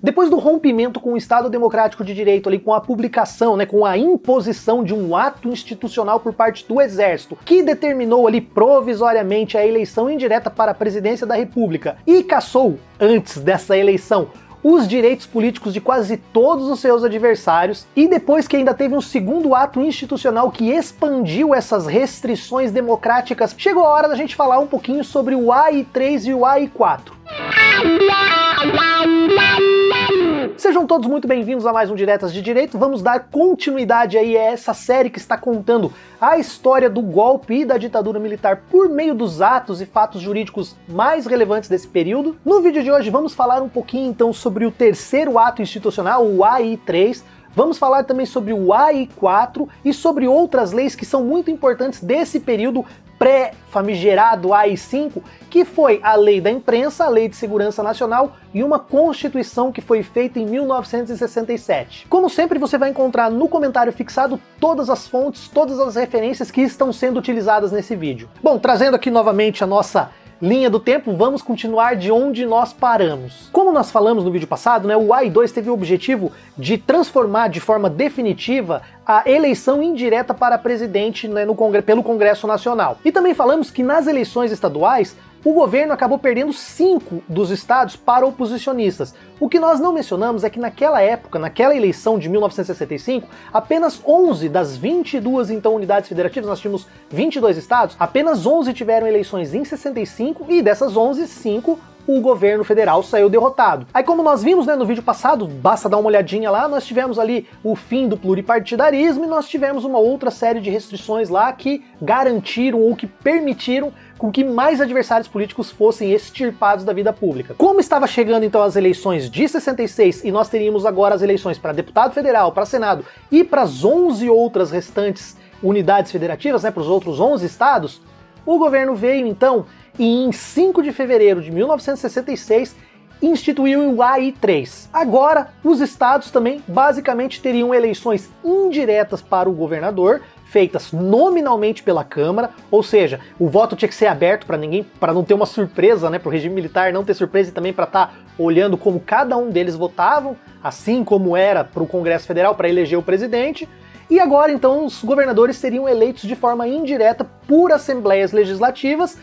Depois do rompimento com o Estado Democrático de Direito, ali, com a publicação, né, com a imposição de um ato institucional por parte do Exército, que determinou ali provisoriamente a eleição indireta para a presidência da República e cassou, antes dessa eleição, os direitos políticos de quase todos os seus adversários, e depois que ainda teve um segundo ato institucional que expandiu essas restrições democráticas, chegou a hora da gente falar um pouquinho sobre o AI-3 e o AI-4. Sejam todos muito bem-vindos a mais um Diretas de Direito. Vamos dar continuidade aí a essa série que está contando a história do golpe e da ditadura militar por meio dos atos e fatos jurídicos mais relevantes desse período. No vídeo de hoje vamos falar um pouquinho então sobre o terceiro ato institucional, o AI-3, vamos falar também sobre o AI-4 e sobre outras leis que são muito importantes desse período pré-famigerado AI-5, que foi a Lei da Imprensa, a Lei de Segurança Nacional e uma Constituição que foi feita em 1967. Como sempre, você vai encontrar no comentário fixado todas as fontes, todas as referências que estão sendo utilizadas nesse vídeo. Bom, trazendo aqui novamente a nossa linha do tempo, vamos continuar de onde nós paramos. Como nós falamos no vídeo passado, né, o AI-2 teve o objetivo de transformar de forma definitiva a eleição indireta para presidente, né, pelo Congresso Nacional. E também falamos que nas eleições estaduais, o governo acabou perdendo 5 dos estados para oposicionistas. O que nós não mencionamos é que naquela época, naquela eleição de 1965, apenas 11 das 22 então unidades federativas, nós tínhamos 22 estados, apenas 11 tiveram eleições em 65 e dessas 11, 5 o governo federal saiu derrotado. Aí, como nós vimos, né, no vídeo passado, basta dar uma olhadinha lá, nós tivemos ali o fim do pluripartidarismo e nós tivemos uma outra série de restrições lá que garantiram ou que permitiram com que mais adversários políticos fossem extirpados da vida pública. Como estava chegando então as eleições de 66 e nós teríamos agora as eleições para deputado federal, para Senado e para as 11 outras restantes unidades federativas, né, para os outros 11 estados, o governo veio então e em 5 de fevereiro de 1966 instituiu o AI-3. Agora, os estados também basicamente teriam eleições indiretas para o governador, feitas nominalmente pela Câmara, ou seja, o voto tinha que ser aberto para não ter uma surpresa, né, para o regime militar não ter surpresa e também para estar olhando como cada um deles votavam, assim como era para o Congresso Federal para eleger o presidente. E agora então os governadores seriam eleitos de forma indireta por assembleias legislativas,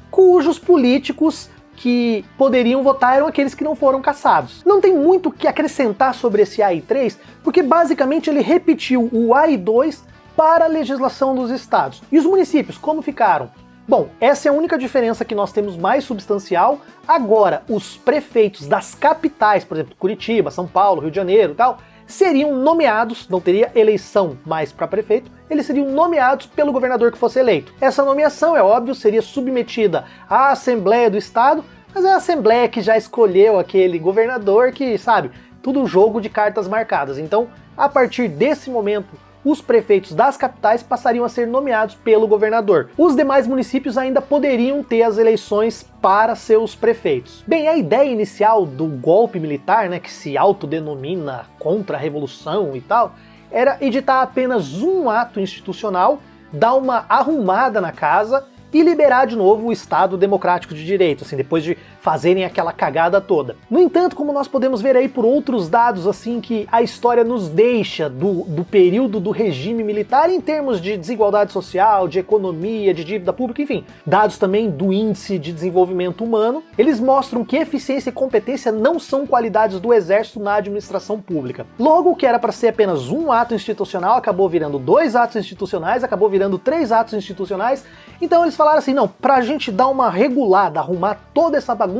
cujos políticos que poderiam votar eram aqueles que não foram cassados. Não tem muito o que acrescentar sobre esse AI-3, porque basicamente ele repetiu o AI-2 para a legislação dos estados. E os municípios, como ficaram? Bom, essa é a única diferença que nós temos mais substancial. Agora, os prefeitos das capitais, por exemplo, Curitiba, São Paulo, Rio de Janeiro e tal, seriam nomeados, não teria eleição mais para prefeito, eles seriam nomeados pelo governador que fosse eleito. Essa nomeação, é óbvio, seria submetida à Assembleia do Estado, mas é a Assembleia que já escolheu aquele governador que, sabe, tudo jogo de cartas marcadas. Então, a partir desse momento, os prefeitos das capitais passariam a ser nomeados pelo governador. Os demais municípios ainda poderiam ter as eleições para seus prefeitos. Bem, a ideia inicial do golpe militar, né, que se autodenomina contra-revolução e tal, era editar apenas um ato institucional, dar uma arrumada na casa e liberar de novo o Estado Democrático de Direito, assim, depois de fazerem aquela cagada toda. No entanto, como nós podemos ver aí por outros dados assim que a história nos deixa do período do regime militar em termos de desigualdade social, de economia, de dívida pública, enfim, dados também do Índice de Desenvolvimento Humano, eles mostram que eficiência e competência não são qualidades do Exército na administração pública. Logo, o que era para ser apenas um ato institucional acabou virando 2 atos institucionais, acabou virando 3 atos institucionais. Então eles falaram assim, não, pra gente dar uma regulada, arrumar toda essa bagunça,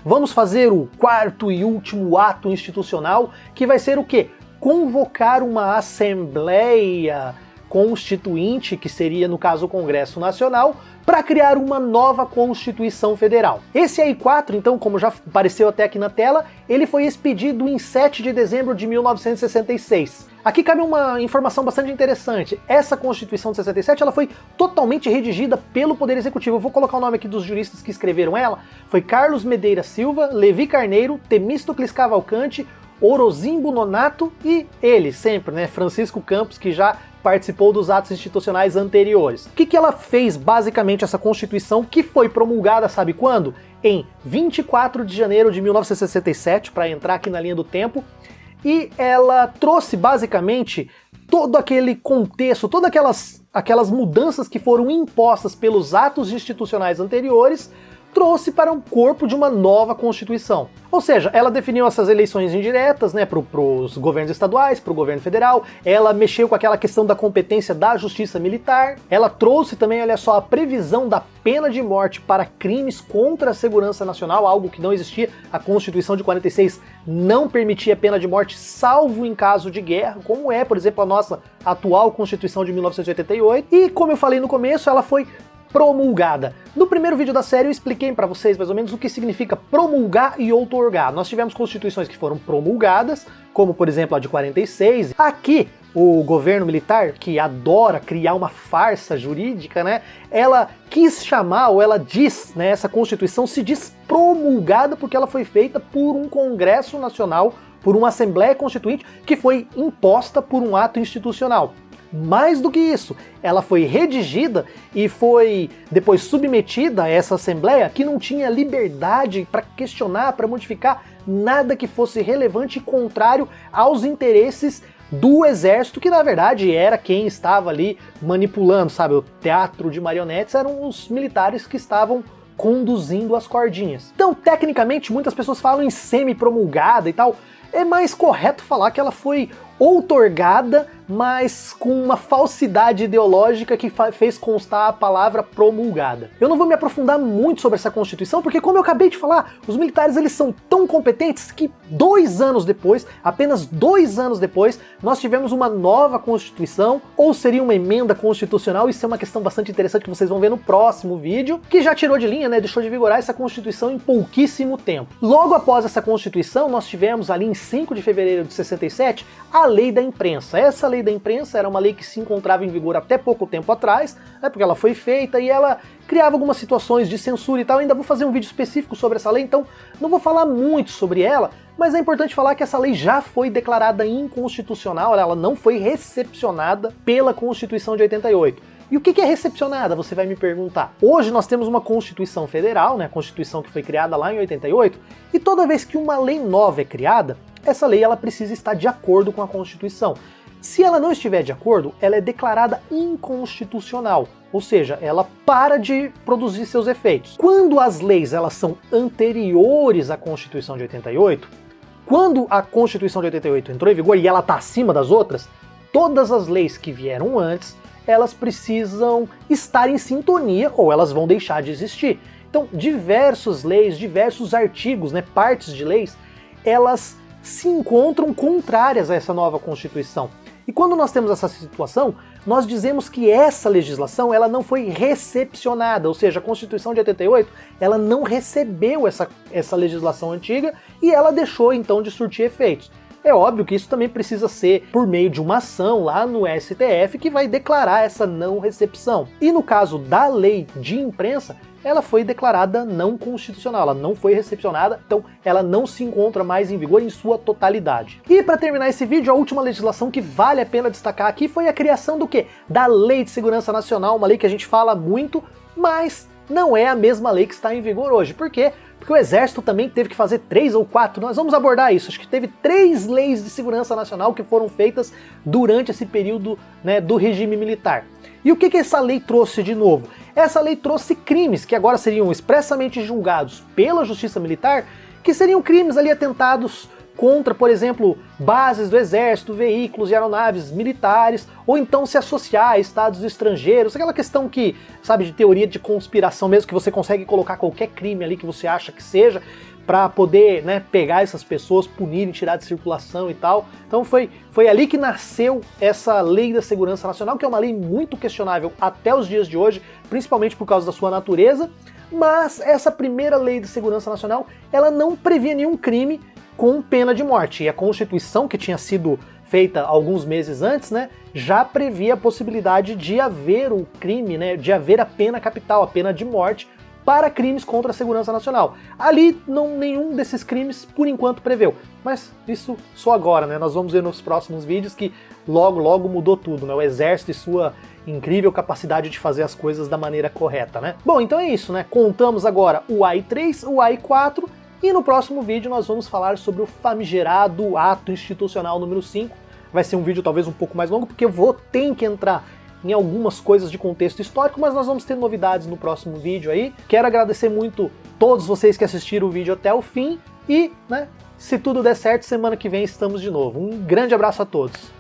vamos fazer o 4º e último ato institucional, que vai ser o quê? Convocar uma Assembleia Constituinte, que seria, no caso, o Congresso Nacional, para criar uma nova Constituição Federal. Esse AI-4, então, como já apareceu até aqui na tela, ele foi expedido em 7 de dezembro de 1966. Aqui cabe uma informação bastante interessante. Essa Constituição de 67 ela foi totalmente redigida pelo Poder Executivo. Eu vou colocar o nome aqui dos juristas que escreveram ela. Foi Carlos Medeira Silva, Levi Carneiro, Temístocles Cavalcante, Orozimbo Nonato e ele sempre, né, Francisco Campos, que já participou dos atos institucionais anteriores. O que ela fez basicamente essa Constituição que foi promulgada, sabe quando? em 24 de janeiro de 1967, para entrar aqui na linha do tempo, e ela trouxe basicamente todo aquele contexto, todas aquelas mudanças que foram impostas pelos atos institucionais anteriores, trouxe para um corpo de uma nova Constituição. Ou seja, ela definiu essas eleições indiretas, né, para os governos estaduais, para o governo federal, ela mexeu com aquela questão da competência da justiça militar, ela trouxe também, olha só, a previsão da pena de morte para crimes contra a segurança nacional, algo que não existia. A Constituição de 46 não permitia pena de morte, salvo em caso de guerra, como é, por exemplo, a nossa atual Constituição de 1988. E, como eu falei no começo, ela foi promulgada. No primeiro vídeo da série eu expliquei para vocês mais ou menos o que significa promulgar e outorgar. Nós tivemos constituições que foram promulgadas, como por exemplo a de 46. Aqui, o governo militar, que adora criar uma farsa jurídica, né? Ela quis chamar, ou ela diz, né, essa Constituição se diz promulgada porque ela foi feita por um Congresso Nacional, por uma Assembleia Constituinte, que foi imposta por um ato institucional. Mais do que isso, ela foi redigida e foi depois submetida a essa Assembleia que não tinha liberdade para questionar, para modificar nada que fosse relevante e contrário aos interesses do exército, que na verdade era quem estava ali manipulando, sabe? O teatro de marionetes eram os militares que estavam conduzindo as cordinhas. Então, tecnicamente, muitas pessoas falam em semi-promulgada e tal. É mais correto falar que ela foi outorgada, mas com uma falsidade ideológica que fez constar a palavra promulgada. Eu não vou me aprofundar muito sobre essa Constituição, porque como eu acabei de falar, os militares eles são tão competentes que 2 anos depois, apenas 2 anos depois, nós tivemos uma nova Constituição, ou seria uma emenda constitucional. Isso é uma questão bastante interessante que vocês vão ver no próximo vídeo, que já tirou de linha, né, deixou de vigorar essa Constituição em pouquíssimo tempo. Logo após essa Constituição, nós tivemos ali em 5 de fevereiro de 67, a Lei da Imprensa. Essa Lei da Imprensa era uma lei que se encontrava em vigor até pouco tempo atrás, né, porque ela foi feita e ela criava algumas situações de censura e tal. Eu ainda vou fazer um vídeo específico sobre essa lei, então não vou falar muito sobre ela, mas é importante falar que essa lei já foi declarada inconstitucional, ela não foi recepcionada pela Constituição de 88. E o que é recepcionada, você vai me perguntar? Hoje nós temos uma Constituição Federal, né, a Constituição que foi criada lá em 88, e toda vez que uma lei nova é criada, essa lei ela precisa estar de acordo com a Constituição. Se ela não estiver de acordo, ela é declarada inconstitucional, ou seja, ela para de produzir seus efeitos. Quando as leis elas são anteriores à Constituição de 88, quando a Constituição de 88 entrou em vigor e ela está acima das outras, todas as leis que vieram antes, elas precisam estar em sintonia ou elas vão deixar de existir. Então, diversas leis, diversos artigos, né, partes de leis, elas se encontram contrárias a essa nova Constituição. E quando nós temos essa situação, nós dizemos que essa legislação ela não foi recepcionada, ou seja, a Constituição de 88 ela não recebeu essa legislação antiga e ela deixou então de surtir efeitos. É óbvio que isso também precisa ser por meio de uma ação lá no STF que vai declarar essa não recepção. E no caso da lei de imprensa, ela foi declarada não constitucional, ela não foi recepcionada, então ela não se encontra mais em vigor em sua totalidade. E para terminar esse vídeo, a última legislação que vale a pena destacar aqui foi a criação do quê? Da Lei de Segurança Nacional, uma lei que a gente fala muito, mas não é a mesma lei que está em vigor hoje. Por quê? Porque o Exército também teve que fazer 3 ou 4, nós vamos abordar isso, acho que teve 3 leis de segurança nacional que foram feitas durante esse período, né, do regime militar. E o que essa lei trouxe de novo? Essa lei trouxe crimes que agora seriam expressamente julgados pela Justiça Militar, que seriam crimes ali atentados contra, por exemplo, bases do Exército, veículos e aeronaves militares, ou então se associar a estados estrangeiros, aquela questão que, sabe, de teoria de conspiração mesmo, que você consegue colocar qualquer crime ali que você acha que seja, para poder, né, pegar essas pessoas, punir e tirar de circulação e tal. Então foi ali que nasceu essa Lei da Segurança Nacional, que é uma lei muito questionável até os dias de hoje, principalmente por causa da sua natureza, mas essa primeira Lei de Segurança Nacional, ela não previa nenhum crime com pena de morte, e a Constituição, que tinha sido feita alguns meses antes, né, já previa a possibilidade de haver o crime, né, de haver a pena capital, a pena de morte, para crimes contra a segurança nacional. Ali, nenhum desses crimes, por enquanto, preveu. Mas isso só agora, né? Nós vamos ver nos próximos vídeos que logo mudou tudo, né? O Exército incrível capacidade de fazer as coisas da maneira correta, né? Bom, então é isso, né? Contamos agora o AI-3, o AI-4, e no próximo vídeo nós vamos falar sobre o famigerado ato institucional número 5. Vai ser um vídeo talvez um pouco mais longo, porque eu ter que entrar em algumas coisas de contexto histórico, mas nós vamos ter novidades no próximo vídeo aí. Quero agradecer muito todos vocês que assistiram o vídeo até o fim e, né, se tudo der certo, semana que vem estamos de novo. Um grande abraço a todos.